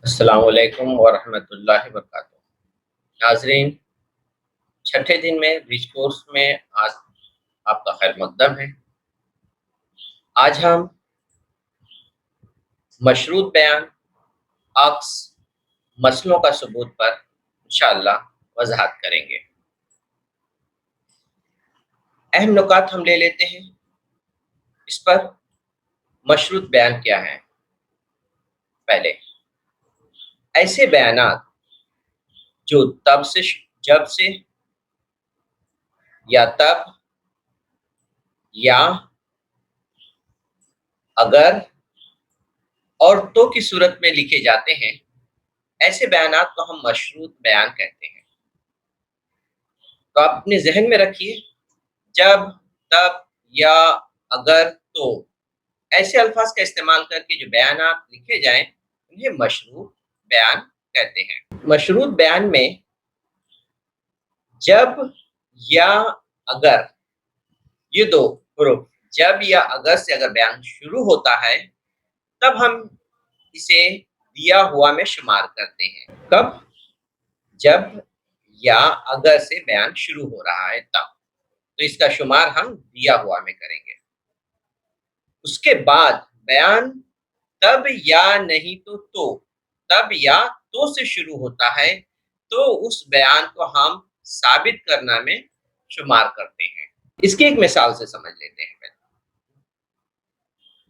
अस्सलाम वालेकुम वरहमतुल्लाहि वबरकातुहू। नाज़रीन, छठे दिन में ब्रिज कोर्स में आज आपका खैर मकदम है। आज हम मशरूत बयान, अक्स, मसलों का सबूत पर इंशाअल्लाह वज़ाहत करेंगे। अहम नुकात हम ले लेते हैं इस पर। मशरूत बयान क्या है? पहले, ऐसे बयानात जो तब से, जब से, या तब, या, अगर और तो की सूरत में लिखे जाते हैं, ऐसे बयानात को हम मशरूत बयान कहते हैं। तो आप अपने ज़हन में रखिए, जब, तब, या, अगर, तो ऐसे अल्फाज का इस्तेमाल करके जो बयानात लिखे जाएं, उन्हें मशरूत बयान कहते हैं। मशरूत बयान में जब या अगर, ये दो हुरूफ, जब या अगर से अगर बयान शुरू होता है, तब हम इसे दिया हुआ में शुमार करते हैं। कब? जब या अगर से बयान शुरू हो रहा है तब, तो इसका शुमार हम दिया हुआ में करेंगे। उसके बाद बयान तब या नहीं तो तब या तो से शुरू होता है, तो उस बयान को हम साबित करना में शुमार करते हैं। इसकी एक मिसाल से समझ लेते हैं। पहले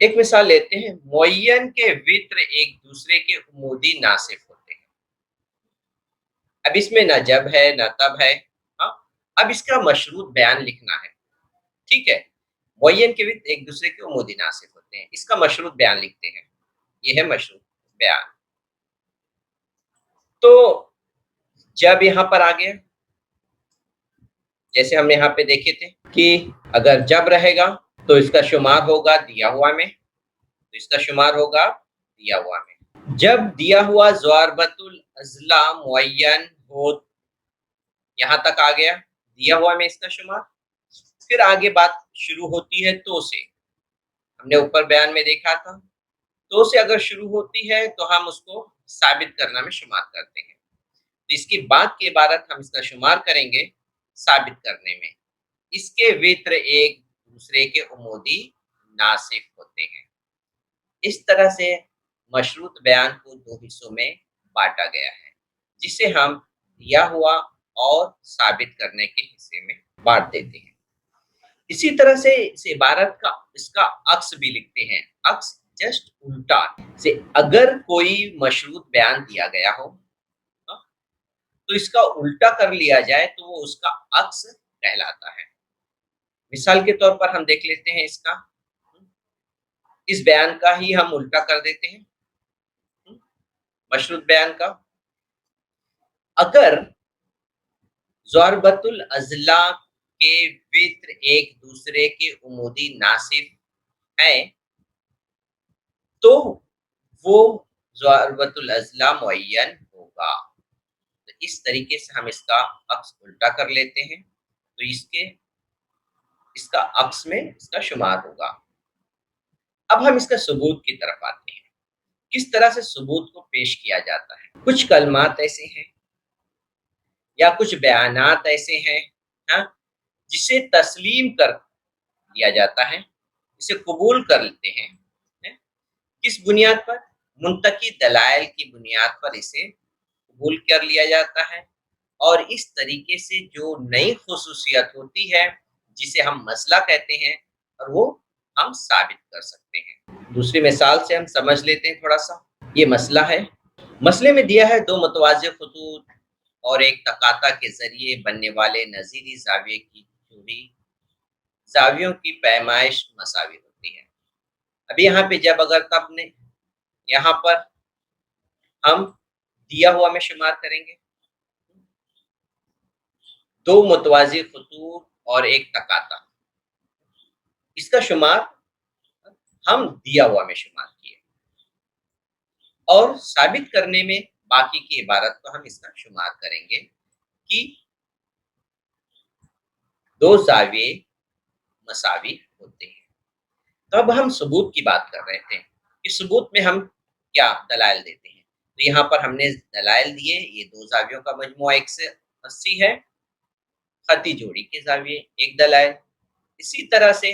एक मिसाल लेते हैं, मुअय्यन के वित्र एक दूसरे के उमूदी नासिफ होते हैं। अब इसमें न जब है न तब है। हाँ, अब इसका मशरूत बयान लिखना है। ठीक है, मुअय्यन के वित्र एक दूसरे के उमूदी नासिफ होते हैं, इसका मशरूत बयान लिखते हैं। ये है मशरूत बयान। तो जब यहाँ पर आ गया, जैसे हम यहाँ पे देखे थे कि अगर जब रहेगा तो इसका शुमार होगा दिया हुआ में, तो इसका शुमार होगा दिया हुआ में। जब दिया हुआ ज़वारबतुल अज़ला मुअय्यन हो, यहाँ तक आ गया, दिया हुआ में इसका शुमार। फिर आगे बात शुरू होती है तो से। हमने ऊपर बयान में देखा था, तो से अगर शुरू होती है तो हम उसको साबित करना में शुमार करते हैं। तो इसकी बाद की इबारत हम इसका शुमार करेंगे साबित करने में। इसके वित्र एक दूसरे के उमूदी नासिफ होते हैं। इस तरह से मशरूत बयान को दो हिस्सों में बांटा गया है, जिसे हम दिया हुआ और साबित करने के हिस्से में बांट देते हैं। इसी तरह से इस इबारत का इसका अक्स भी लिखते हैं। अक्स जस्ट उल्टा से, अगर कोई मशरूत बयान दिया गया हो तो इसका उल्टा कर लिया जाए तो वो उसका अक्स कहलाता है। मिसाल के तौर पर हम देख लेते हैं इसका, इस बयान का ही हम उल्टा कर देते हैं मशरूत बयान का। अगर ज़वारबतुल अज़ला के वित्र एक दूसरे के उमूदी नासिफ है, तो वो ज़वारबतुल अज़ला मुअय्यन होगा। तो इस तरीके से हम इसका अक्स उल्टा कर लेते हैं, तो इसका अक्स में इसका शुमार होगा। अब हम इसका सबूत की तरफ आते हैं, किस तरह से सबूत को पेश किया जाता है। कुछ कलमात ऐसे हैं या कुछ बयानात ऐसे हैं, हाँ, जिसे तस्लीम कर लिया जाता है, इसे कबूल कर लेते हैं। किस बुनियाद पर? मुंतकी दलाइल की बुनियाद पर इसे कबूल कर लिया जाता है, और इस तरीके से जो नई खुसूसियत होती है जिसे हम मसला कहते हैं, और वो हम साबित कर सकते हैं। दूसरी मिसाल से हम समझ लेते हैं थोड़ा सा। ये मसला है, मसले में दिया है दो मुतवाज़िन खतूत और एक तकाता के जरिए बनने वाले नज़ीरी ज़ाविये की जोड़ी, ज़ावियों की पैमाइश मसावी होती है। अभी यहाँ पे जब अगर तब ने, यहाँ पर हम दिया हुआ में शुमार करेंगे, दो मुतवाज़ी खतूत और एक तकाता, इसका शुमार हम दिया हुआ में शुमार किए, और साबित करने में बाकी की इबारत को हम इसका शुमार करेंगे कि दो ज़ाविये मसावी होते हैं। तो अब हम सबूत की बात कर रहे थे कि सबूत में हम क्या दलाइल देते हैं। تو यहाँ पर हमने दलाइल दिए, ये दो जावियों का मजमुआ 180 है, खती जोड़ी के जाविये एक दलाइल। इसी तरह से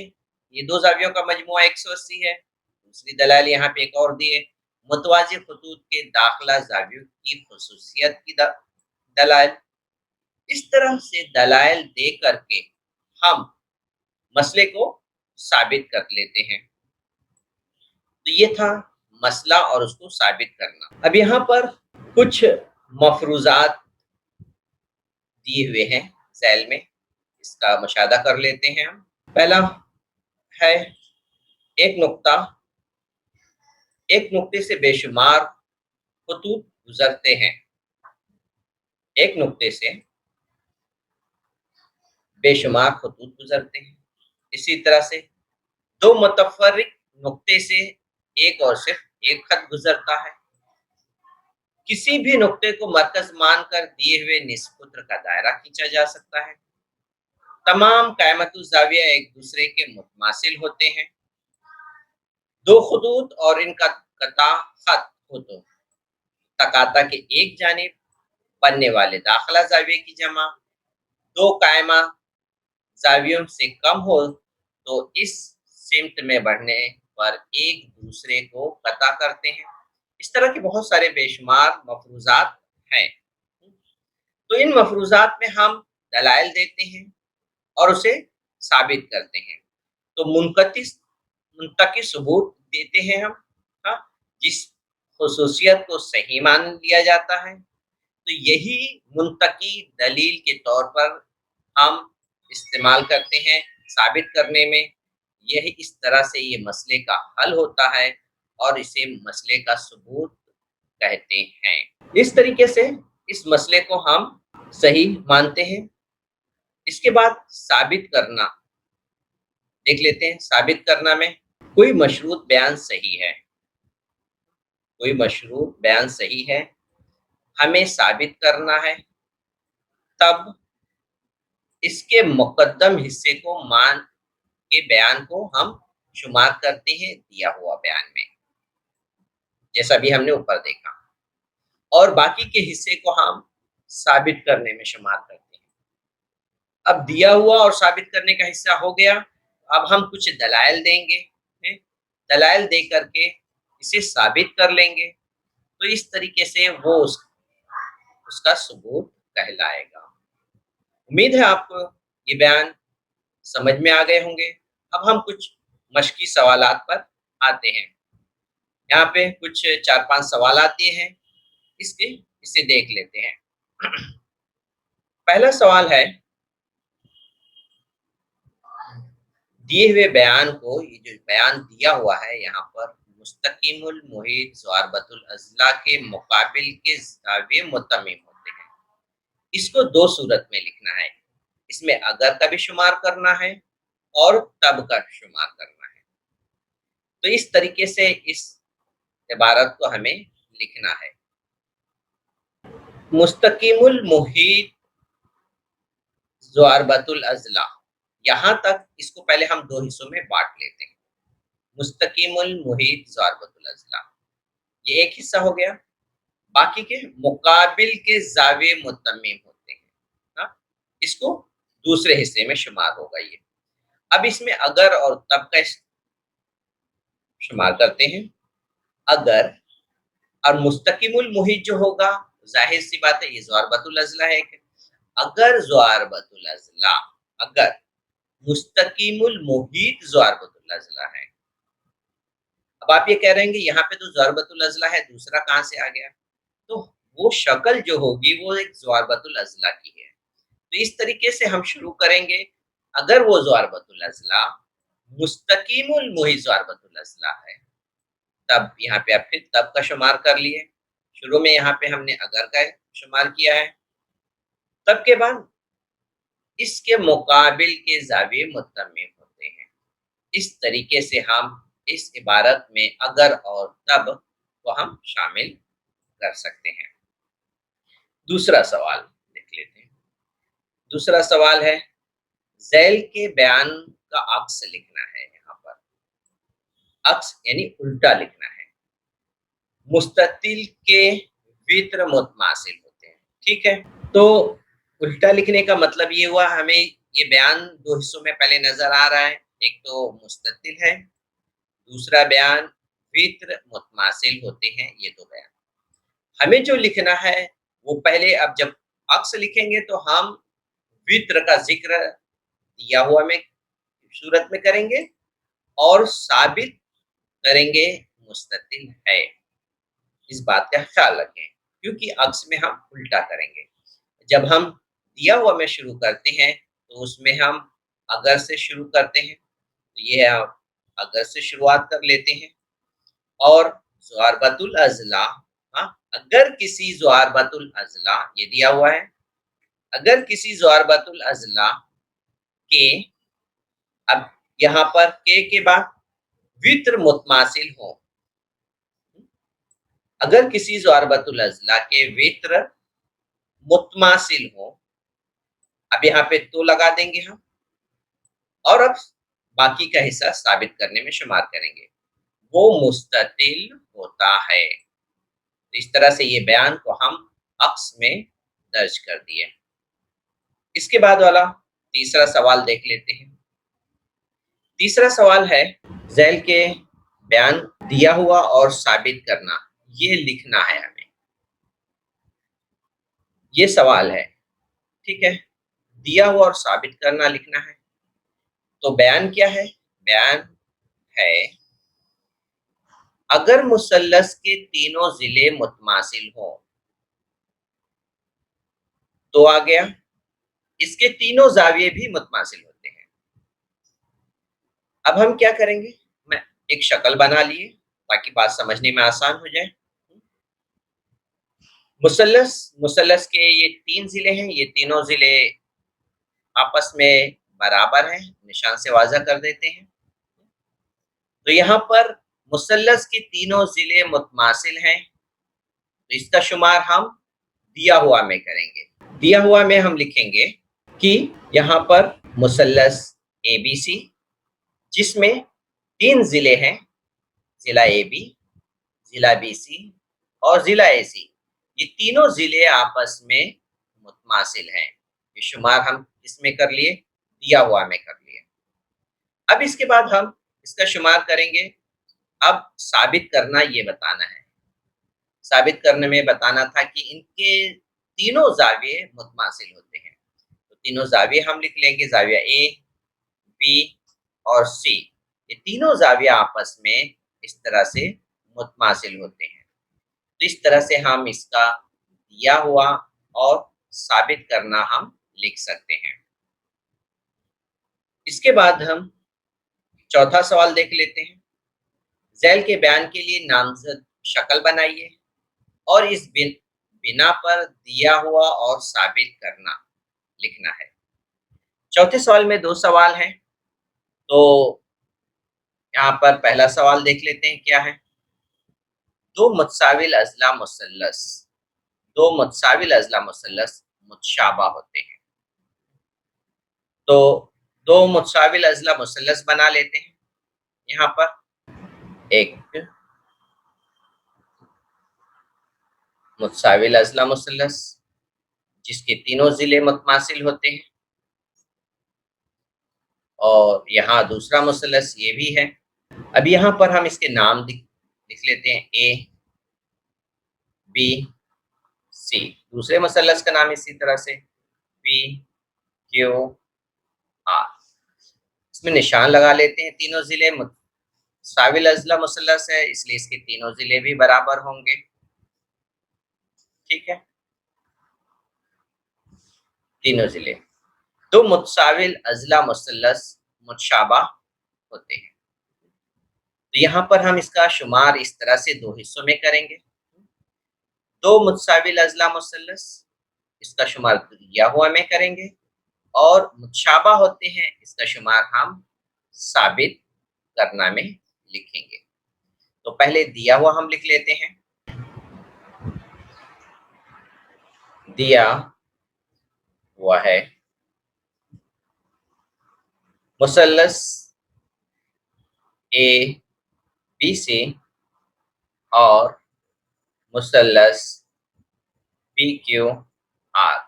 ये दो जावियों का मजमुआ 180 है। दूसरी दलाइल यहाँ पे एक और दिए, मुतवाज़ी खतूत के दाखिला जावियों की खसूसियत की दलाइल। इस तरह से दलाइल दे करके हम मसले को साबित कर लेते हैं। तो ये था मसला और उसको साबित करना। अब यहाँ पर कुछ मफरूजात दिए हुए हैं सेल में, इसका मुशाहदा कर लेते हैं हम। पहला है एक नुक्ता, एक नुक्ते से बेशुमार खतूत गुजरते हैं। एक नुक्ते से बेशुमार खतूत गुजरते हैं। इसी तरह से दो मुतफर्रिक नुक्ते से एक और सिर्फ एक खत गुजरता है। किसी भी नुक्ते को मरकज मानकर दिए हुए निस्पुत्र का दायरा खींचा जा सकता है। तमाम कायमतुल ज़ाविया एक दूसरे के मुतमासिल होते हैं। दो खतूत और इनका कता खत हो तो तकाता के एक जानिब बनने वाले दाखिला ज़ाविये की जमा दो कायमा ज़ावियों से कम हो तो इस सिमत में बढ़ने पर एक दूसरे को कता करते हैं। इस तरह के बहुत सारे बेशुमार मफरूजात हैं। तो इन मफरूजात में हम दलाइल देते हैं और उसे साबित करते हैं। तो मुंतकी सबूत देते हैं हम, हाँ, जिस खुसूसियत को सही मान लिया जाता है। तो यही मुंतकी दलील के तौर पर हम इस्तेमाल करते हैं साबित करने में। यही इस तरह से ये मसले का हल होता है और इसे मसले का सबूत कहते हैं। इस तरीके से इस मसले को हम सही मानते हैं। इसके बाद साबित करना देख लेते हैं। साबित करना में कोई मशरूत बयान सही है, कोई मशरूत बयान सही है, हमें साबित करना है, तब इसके मुकद्दम हिस्से को मान के बयान को हम शुमार करते हैं दिया हुआ बयान में, जैसा भी हमने ऊपर देखा, और बाकी के हिस्से को हम साबित करने में शुमार करते हैं। अब दिया हुआ और साबित करने का हिस्सा हो गया। अब हम कुछ दलाइल देंगे, दलाइल दे करके इसे साबित कर लेंगे। तो इस तरीके से वो उसका सबूत कहलाएगा। उम्मीद है आपको ये बयान समझ में आ गए होंगे। अब हम कुछ मशकी सवालात पर आते हैं। यहाँ पे कुछ 4-5 सवालात दिए हैं, इसे देख लेते हैं। पहला सवाल है, दिए हुए बयान को, ये जो बयान दिया हुआ है यहाँ पर, मुस्तकीमुल मुहीत ज़ारबतुल अज़ला के मुकाबिल के ज़ाविये मुतम्मिम होते हैं। इसको दो सूरत में लिखना है। इसमें अगर का भी शुमार करना है और तब का शुमार करना है। तो इस तरीके से इस इबारत को हमें लिखना है। मुस्तकीमुल मुहीत ज़ारबतुल अज़ला, यहाँ तक इसको पहले हम दो हिस्सों में बांट लेते हैं। मुस्तकीमुल मुहीत ज़ारबतुल अज़ला, ये एक हिस्सा हो गया। बाकी के मुकाबिल के ज़ाविये मुतम्मिम होते हैं, हाँ? इसको दूसरे हिस्से में शुमार होगा ये। अब इसमें अगर और तब का शुमार करते हैं। अगर और मुस्तकीमुल मुहीत जो होगा, जाहिर सी बात है ये ज़ारबतुल अज़ला है। अगर ज़ारबतुल अज़ला, अगर मुस्तकीमुल मुहीत ज़ारबतुल अज़ला है। अब आप ये कह रहे हैं यहाँ पे तो ज़ारबतुल अज़ला है, दूसरा कहाँ से आ गया? तो वो शक्ल जो होगी वो एक ज़ारबतुल अज़ला की है। तो इस तरीके से हम शुरू करेंगे। अगर वो ज़ारबतुल अज़ला मुस्तकीमुल मुहीत ज़ारबतुल अज़ला है, तब यहाँ पे आप फिर तब का शुमार कर लिए। शुरू में यहाँ पे हमने अगर का शुमार किया है। तब के बाद इसके मुकाबिल के ज़ाविये मुतम्मिम होते हैं। इस तरीके से हम इस इबारत में अगर और तब को हम शामिल कर सकते हैं। दूसरा सवाल देख लेते हैं। दूसरा सवाल है, ज़ैल के बयान का अक्स लिखना है। यहाँ पर अक्स यानी उल्टा लिखना है। मुस्ततिल के वित्र मुतमासिल होते हैं। ठीक है, तो उल्टा लिखने का मतलब ये हुआ, हमें ये बयान दो हिस्सों में पहले नजर आ रहा है, एक तो मुस्ततिल है, दूसरा बयान वित्र मुतमासिल होते हैं। ये दो बयान हमें जो लिखना है वो पहले, अब जब अक्स लिखेंगे तो हम वित्र का जिक्र दिया हुआ में सूरत में करेंगे और साबित करेंगे मुस्ततिल है। इस बात का ख्याल रखें, क्योंकि अक्स में हम उल्टा करेंगे। जब हम दिया हुआ में शुरू करते हैं तो उसमें हम अगर से शुरू करते हैं, तो ये हम अगर से शुरुआत कर लेते हैं। और ज़ुआरबतुल अज़ला, हाँ, अगर किसी ज़ुआरबतुल अज़ला, ये दिया हुआ है, अगर किसी ज़ुआरबतुल अज़ला के, अब यहाँ पर के बाद वित्र मुतमासिल हो, अगर किसी ज़ुआरबतुल अज़ला के वित्र मुतमासिल हो, अब यहाँ पे तो लगा देंगे हम, और अब बाकी का हिस्सा साबित करने में शुमार करेंगे, वो मुस्ततिल होता है। इस तरह से ये बयान को हम अक्स में दर्ज कर दिए। इसके बाद वाला तीसरा सवाल देख लेते हैं। तीसरा सवाल है, ज़ैल के बयान दिया हुआ और साबित करना, ये लिखना है हमें, ये सवाल है। ठीक है, दिया हुआ और साबित करना लिखना है। तो बयान क्या है? बयान है, अगर मुसल्लस के तीनों जिले मुतमासिल हो, तो आ गया, इसके तीनों जाविये भी मुतमासिल होते हैं। अब हम क्या करेंगे, मैं एक शक्ल बना लिए ताकि बात समझने में आसान हो जाए। मुसल्लस के ये तीन जिले हैं, ये तीनों जिले आपस में बराबर हैं, निशान से वाज़ा कर देते हैं। तो यहाँ पर मुसल्लस के तीनों जिले मुतमासिल हैं, तो इसका शुमार हम दिया हुआ में करेंगे। दिया हुआ में हम लिखेंगे कि यहाँ पर मुसल्लस ABC, जिसमें तीन जिले हैं, जिला AB, जिला BC और जिला AC, ये तीनों जिले आपस में मुतमासिल हैं। ये शुमार हम इसमें कर लिए, दिया हुआ में कर लिए। अब इसके बाद हम इसका शुमार करेंगे। अब साबित करना ये बताना है, साबित करने में बताना था कि इनके तीनों जाविये मुतमासिल होते हैं। तो तीनों जाविये हम लिख लेंगे, जाविया A, B और C, ये तीनों जाविया आपस में इस तरह से मुतमासिल होते हैं। तो इस तरह से हम इसका दिया हुआ और साबित करना हम लिख सकते हैं। इसके बाद हम चौथा सवाल देख लेते हैं। ज़ैल के बयान के लिए नामज़द शक्ल बनाइए और इस बिना पर दिया हुआ और साबित करना लिखना है। चौथे सवाल में दो सवाल हैं, तो यहाँ पर पहला सवाल देख लेते हैं क्या है। दो मुतसाविल अज़ला मुसल्लस, दो मुतसाविल अज़ला मुसल्लस मुतशाबा होते हैं। तो दो मुतसाविल अज़ला मुसल्लस बना लेते हैं। यहाँ पर एक मुतसाविल अज़ला मुसल्लस जिसके तीनों जिले मुतमासिल होते हैं, और यहाँ दूसरा मुसल्लस ये भी है। अब यहाँ पर हम इसके नाम लिख लेते हैं, A, B, C। दूसरे मुसल्लस का नाम इसी तरह से P, Q, R। इसमें निशान लगा लेते हैं। तीनों जिले मुतसाविल अज़ला मुसल्लस है, इसलिए इसके तीनों जिले भी बराबर होंगे। ठीक है, तीनों जिले। दो मुतसाविल अज़ला मुसल्लस मुतशाबा होते हैं। तो यहाँ पर हम इसका शुमार इस तरह से दो हिस्सों में करेंगे। दो मुतसाविल अज़ला मुसल्लस, इसका शुमार दिया हुआ में करेंगे, और मुतशाबा होते हैं, इसका शुमार हम साबित करना में लिखेंगे। तो पहले दिया हुआ हम लिख लेते हैं। दिया हुआ है मुसल्लस ABC और मुसल्लस PQR.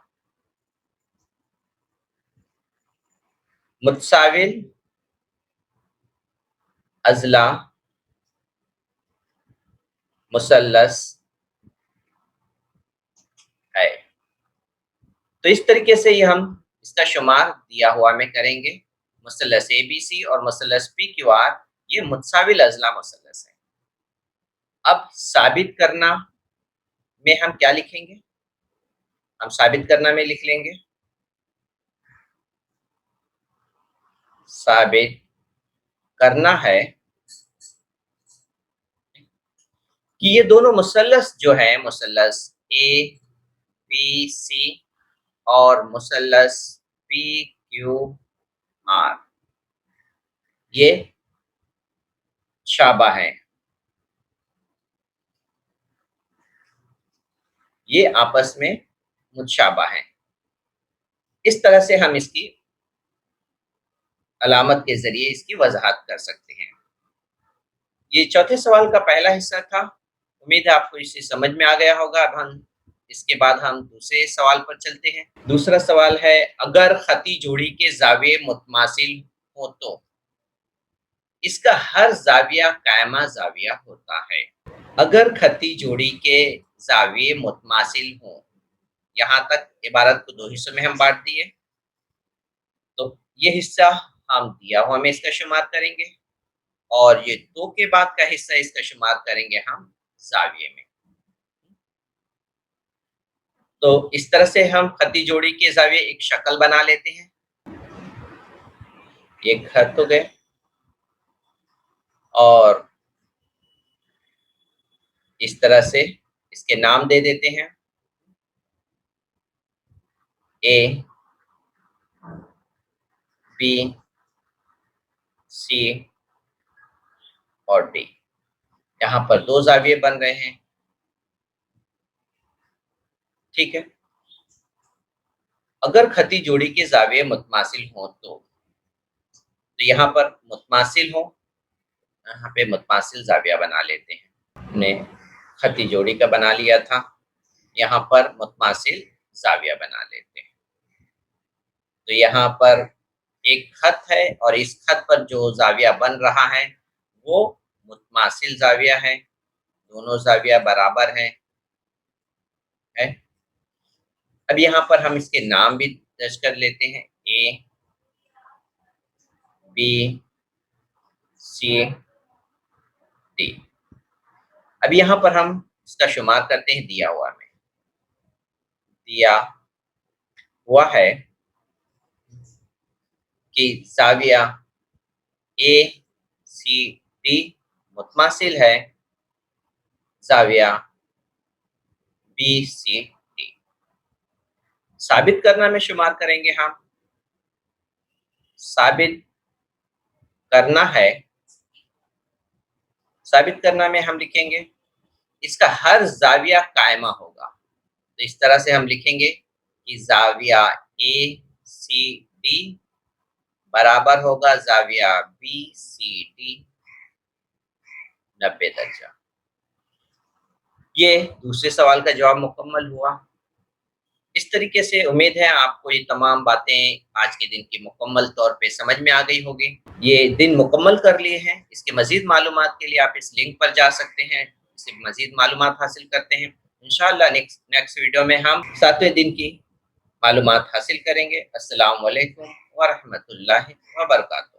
मुतसाविल अजला मुसल्लस है। तो इस तरीके से ये हम इसका शुमार दिया हुआ में करेंगे। मुसल्लस ABC और मुसल्लस PQR ये मुतसाविल अजला मुसल्लस है। अब साबित करना में हम क्या लिखेंगे? हम साबित करना में लिख लेंगे साबित करना है कि ये दोनों मुसल्लस जो है, मुसल्लस ABC और मुसल्लस PQR ये शाबा हैं, ये आपस में मुतशाबा हैं। इस तरह से हम इसकी अलामत के जरिए इसकी वजाहत कर सकते हैं। ये चौथे सवाल का पहला हिस्सा था। उम्मीद है आपको इससे समझ में आ गया होगा। अब हम इसके बाद हम दूसरे सवाल पर चलते हैं। दूसरा सवाल है, अगर खती जोड़ी के जाविये मुतमासिल हो तो इसका हर जाविया कायमा जाविया होता है। अगर खती जोड़ी के जाविये मुतमासिल हों, यहाँ तक इबारत को दो हिस्सों में हम बांट दिए। तो ये हिस्सा हम दिया हुआ में इसका शुमार करेंगे और ये दो के बाद का हिस्सा इसका शुमार करेंगे हम जाविये में। तो इस तरह से हम खती जोड़ी के जाविये एक शक्ल बना लेते हैं। ये खत हो गए और इस तरह से इसके नाम दे देते हैं A, B, C और D। यहाँ पर दो जाविये बन रहे हैं, ठीक है। अगर खती जोड़ी के जाविये मुतमासिल हों तो यहाँ पर मुतमासिल हो, यहाँ पे मुतमासिल जाविया बना लेते हैं। हमने खती जोड़ी का बना लिया था, यहाँ पर मुतमासिल जाविया बना लेते हैं। तो यहाँ पर एक खत है और इस खत पर जो जाविया बन रहा है वो मुतमासिल जाविया है, दोनों जाविया बराबर हैं है। अब यहाँ पर हम इसके नाम भी दर्ज कर लेते हैं, A, B, C, D। अब यहाँ पर हम इसका शुमार करते हैं दिया हुआ में। दिया हुआ है कि जाविया ACD मुतमासिल है जाविया BCD। साबित करना में शुमार करेंगे हम। साबित करना है, साबित करना में हम लिखेंगे इसका हर जाविया कायमा होगा। तो इस तरह से हम लिखेंगे कि जाविया ACD बराबर होगा जाविया BCD 90 दर्जा। ये दूसरे सवाल का जवाब मुकम्मल हुआ। इस तरीके से उम्मीद है आपको ये तमाम बातें आज के दिन की मुकम्मल तौर पे समझ में आ गई होगी। ये दिन मुकम्मल कर लिए हैं। इसके मज़ीद मालूमात के लिए आप इस लिंक पर जा सकते हैं, इससे मज़ीद मालूमात हासिल करते हैं। इंशाअल्लाह नेक्स्ट वीडियो में हम 7वें दिन की मालूमात हासिल करेंगे। अस्सलामु अलैकुम व रहमतुल्लाहि व बरकातहू।